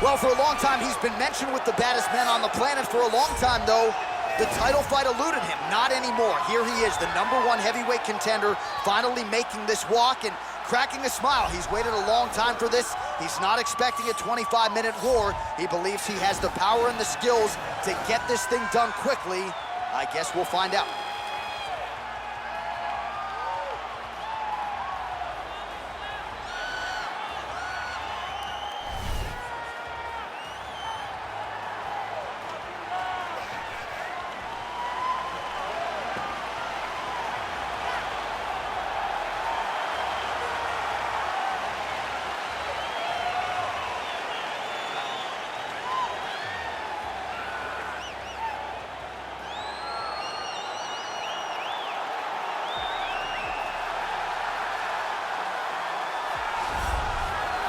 Well, for a long time, he's been mentioned with the baddest men on the planet. For a long time, though, the title fight eluded him. Not anymore. Here he is, the #1 heavyweight contender, finally making this walk and cracking a smile. He's waited a long time for this. He's not expecting a 25-minute war. He believes he has the power and the skills to get this thing done quickly. I guess we'll find out.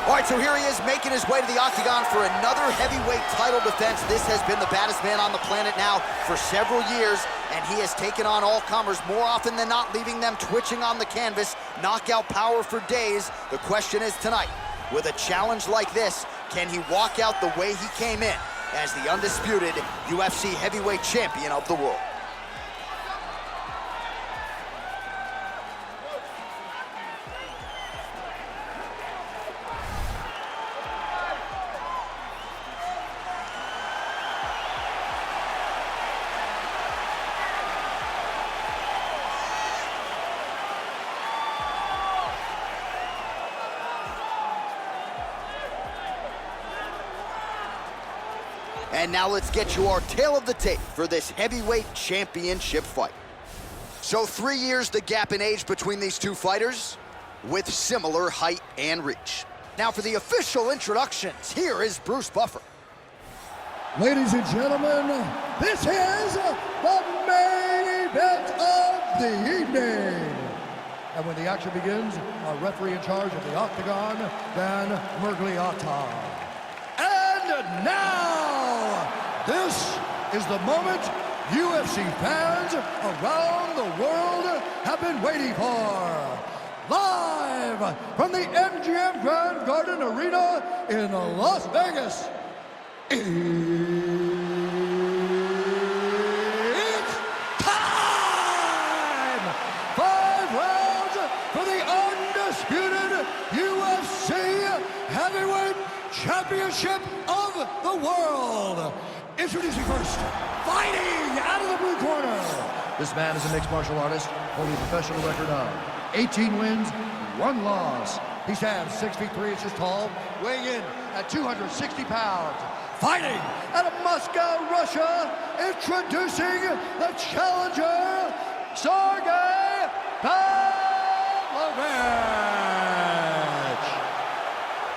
All right, so here he is making his way to the octagon for another heavyweight title defense. This has been the baddest man on the planet now for several years, and he has taken on all comers more often than not, leaving them twitching on the canvas. Knockout power for days. The question is tonight, with a challenge like this, can he walk out the way he came in as the undisputed UFC heavyweight champion of the world? And now let's get you our tale of the tape for this heavyweight championship fight. So 3 years the gap in age between these two fighters, with similar height and reach. Now for the official introductions, here is Bruce Buffer. Ladies and gentlemen, this is the main event of the evening. And when the action begins, our referee in charge of the octagon, Dan Mergliata. And now, this is the moment UFC fans around the world have been waiting for. Live from the MGM Grand Garden Arena in Las Vegas. It's time! 5 rounds for the undisputed UFC Heavyweight Championship of the world. Introducing first, fighting out of the blue corner. This man is a mixed martial artist, holding a professional record of 18 wins, 1 loss. He stands 6 feet 3 inches tall, weighing in at 260 pounds. Fighting out of Moscow, Russia, introducing the challenger, Sergei Pavlovich.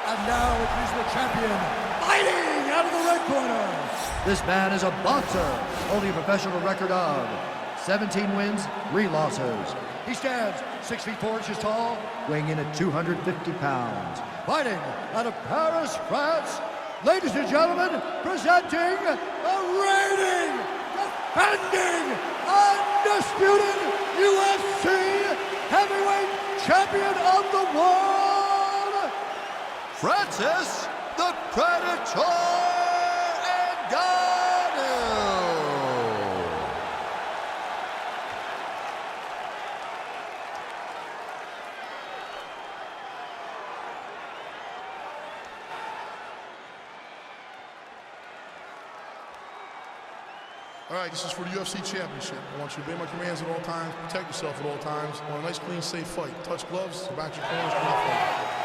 And now introducing the champion, fighting out of the red corner. This man is a boxer, holding a professional record of 17 wins, 3 losses. He stands 6 feet 4 inches tall, weighing in at 250 pounds. Fighting out of Paris, France, ladies and gentlemen, presenting the reigning, defending, undisputed UFC heavyweight champion of the world, Francis the Predator Ngannou. All right, this is for the UFC Championship. I want you to obey my commands at all times, protect yourself at all times. I want a nice, clean, safe fight. Touch gloves, go back to your corners, come out fight.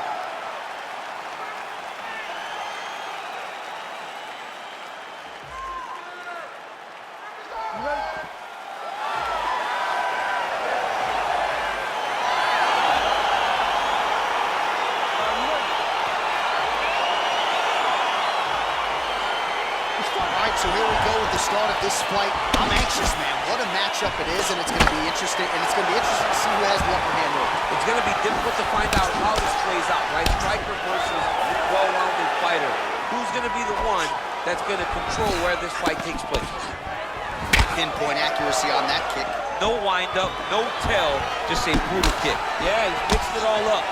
So here we go with the start of this fight. I'm anxious, man. What a matchup it is, and it's going to be interesting. And it's going to be interesting to see who has the upper hand over. It's going to be difficult to find out how this plays out, right? Striker versus well-rounded fighter. Who's going to be the one that's going to control where this fight takes place? Pinpoint accuracy on that kick. No wind-up, no tell, just a brutal kick. Yeah, he's mixed it all up.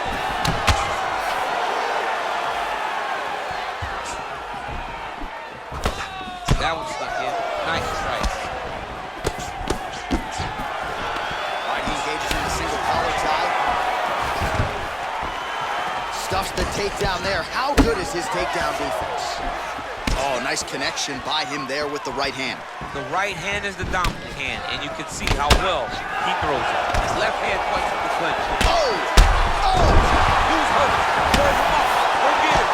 That one stuck in. Nice strike. All right, he engages in the single collar tie. Stuffs the takedown there. How good is his takedown defense? Oh, nice connection by him there with the right hand. The right hand is the dominant hand, and you can see how well he throws it. His left hand points with the clinch. Oh! Oh! Who's hurt? Serve him up. Go get him.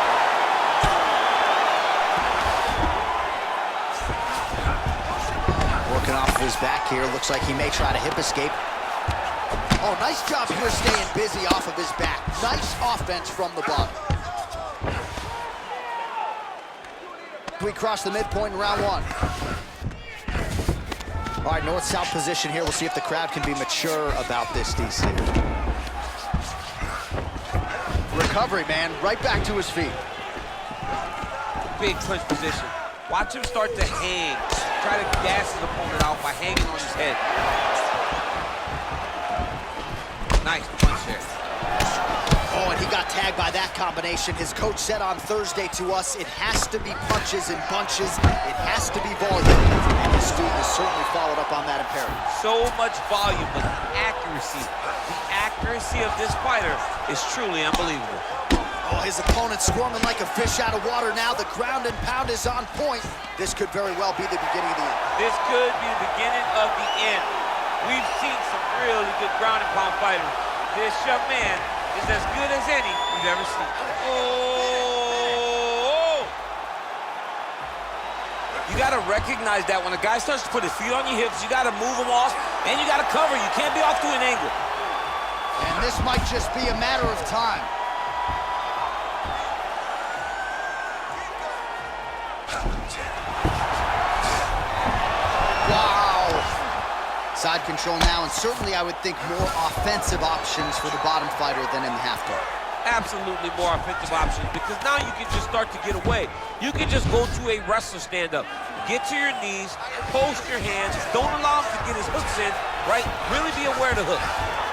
Working off of his back here. Looks like he may try to hip escape. Oh, nice job here staying busy off of his back. Nice offense from the bottom. We cross the midpoint in round one. All right, north-south position here. We'll see if the crowd can be mature about this, DC. Recovery, man. Right back to his feet. Big clinch position. Watch him start to hang. Try to gas his opponent out by hanging on his head. Nice punch there. Oh, and he got tagged by that combination. His coach said on Thursday to us, it has to be punches and bunches. It has to be volume. And the student has certainly followed up on that imperative. So much volume, but accuracy. The accuracy of this fighter is truly unbelievable. Oh, his opponent squirming like a fish out of water now. The ground and pound is on point. This could very well be the beginning of the end. This could be the beginning of the end. We've seen some really good ground and pound fighters. This young man is as good as any we've ever seen. Oh! You gotta recognize that when a guy starts to put his feet on your hips, you gotta move him off, and you gotta cover. You can't be off to an angle. And this might just be a matter of time. Side control now, and certainly I would think more offensive options for the bottom fighter than in the half guard. Absolutely more offensive options, because now you can just start to get away. You can just go to a wrestler stand-up. Get to your knees, post your hands, don't allow him to get his hooks in, right? Really be aware of the hook.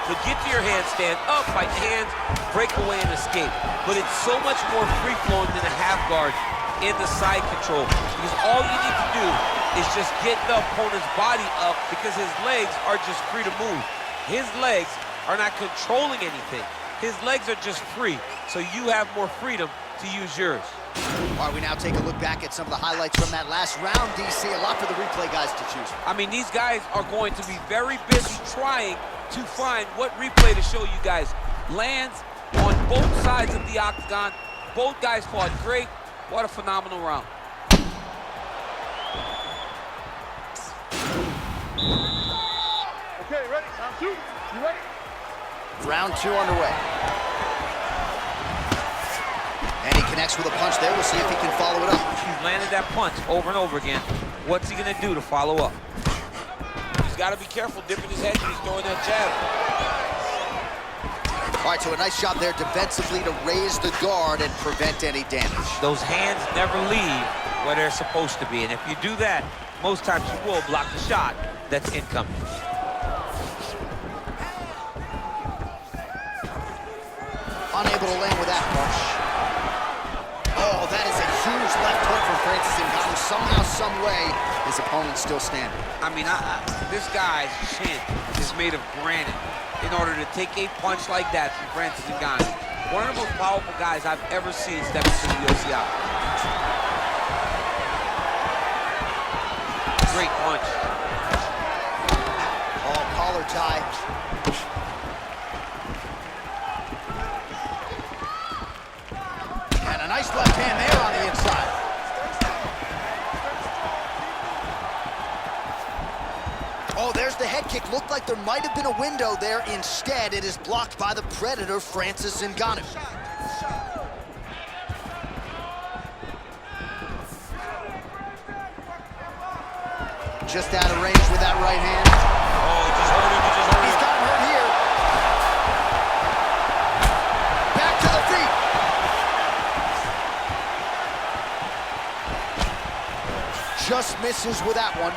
So get to your hands, stand up, fight the hands, break away and escape. But it's so much more free-flowing than a half guard in the side control, because all you need to do is just get the opponent's body up, because his legs are just free to move. His legs are not controlling anything. His legs are just free, so you have more freedom to use yours. All right, we now take a look back at some of the highlights from that last round, DC. A lot for the replay guys to choose from. I mean, these guys are going to be very busy trying to find what replay to show you guys. Lands on both sides of the octagon. Both guys fought great. What a phenomenal round. Okay, ready? Round two. You ready? Round two underway. And he connects with a punch there. We'll see if he can follow it up. He's landed that punch over and over again. What's he gonna do to follow up? He's gotta be careful dipping his head when he's throwing that jab. All right, so a nice job there defensively to raise the guard and prevent any damage. Those hands never leave where they're supposed to be, and if you do that, most times you will block the shot that's incoming. Unable to land with that punch. Oh, that is a huge left hook from Francis Ngannou. Somehow, some way, his opponent's still standing. I mean, this guy's chin is made of granite in order to take a punch like that from Francis Ngannou. One of the most powerful guys I've ever seen step into the UFC octagon. Great punch. Oh, collar tie. And a nice left hand there on the inside. Oh, there's the head kick. Looked like there might have been a window there. Instead, it is blocked by the Predator, Francis Ngannou. Just out of range with that right hand. Oh, just hold him, just hold him. He's got him hurt here. Back to the feet. Just misses with that one.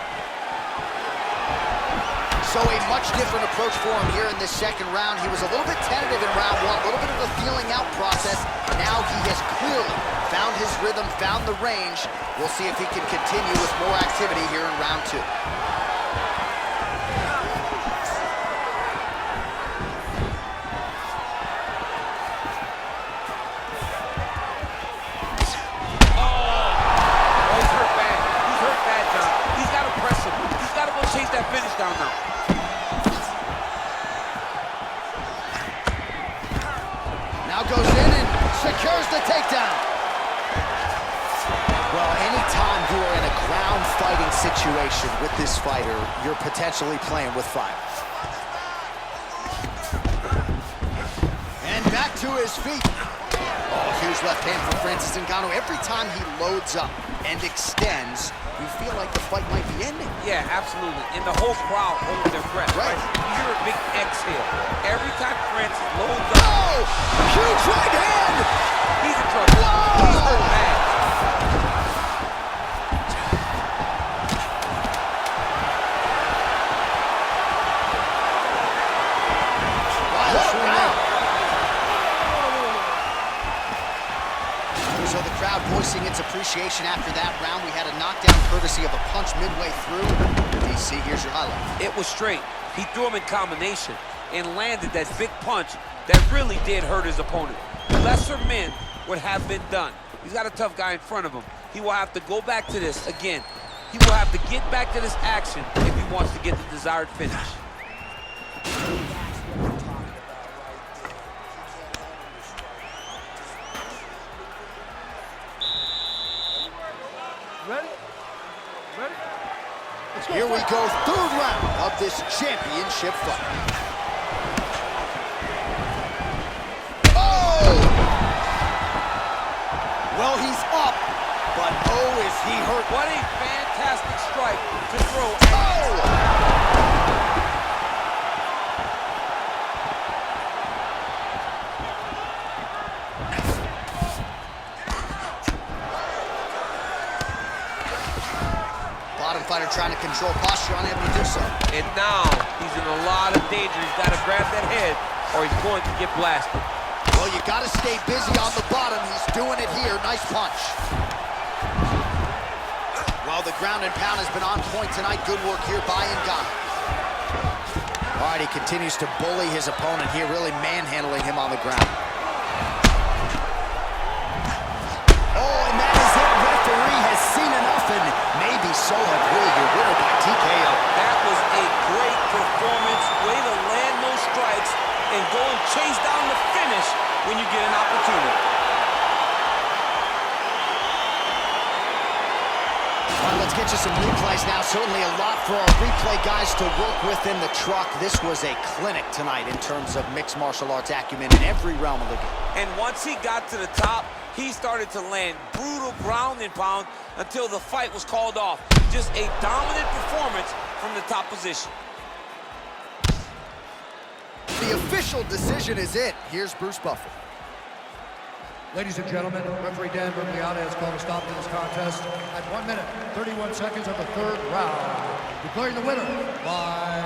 So a much different approach for him here in this second round. He was a little bit tentative in round one, a little bit of a feeling out process. now he has clearly found his rhythm, found the range. We'll see if he can continue with more activity here in round 2. Chase that finish down now. Now goes in and secures the takedown. Well, anytime you are in a ground fighting situation with this fighter, you're potentially playing with fire. And back to his feet. Oh, huge left hand from Francis Ngannou. Every time he loads up and extends, you feel like the fight might be ending. Yeah, absolutely. And the whole crowd holds their breath, right? You hear a big exhale. Every time Francis loads up. Oh! Huge right hand! He's in trouble. Whoa! He's hurt bad. So the crowd voicing its appreciation after that round. We had a knockdown courtesy of a punch midway through. DC, here's your highlight. It was straight. He threw him in combination and landed that big punch that really did hurt his opponent. Lesser men would have been done. He's got a tough guy in front of him. He will have to go back to this again. He will have to get back to this action if he wants to get the desired finish. Ready? Ready? Let's go. Here we go, third round of this championship fight. Oh! Well, he's up, but oh, is he hurt. What a fantastic strike to throw. Oh! Bottom fighter trying to control posture, unable to do so. And now he's in a lot of danger. He's got to grab that head or he's going to get blasted. Well, you got to stay busy on the bottom. He's doing it here. Nice punch. Well, the ground and pound has been on point tonight. Good work here by Ngannou. All right, he continues to bully his opponent here, really manhandling him on the ground. Oh, and that is it. Referee has seen enough, and maybe so have we. Your winner by TKO. That was a great performance. Way to land those strikes and go and chase down the finish when you get an opportunity. All right, let's get you some replays now. Certainly a lot for our replay guys to work with in the truck. This was a clinic tonight in terms of mixed martial arts acumen in every realm of the game. And once he got to the top, he started to land brutal ground and pound until the fight was called off. Just a dominant performance from the top position. The official decision is in. Here's Bruce Buffer. Ladies and gentlemen, referee Dan Bergliana has called a stop to this contest at 1 minute, 31 seconds of the third round. Declaring the winner by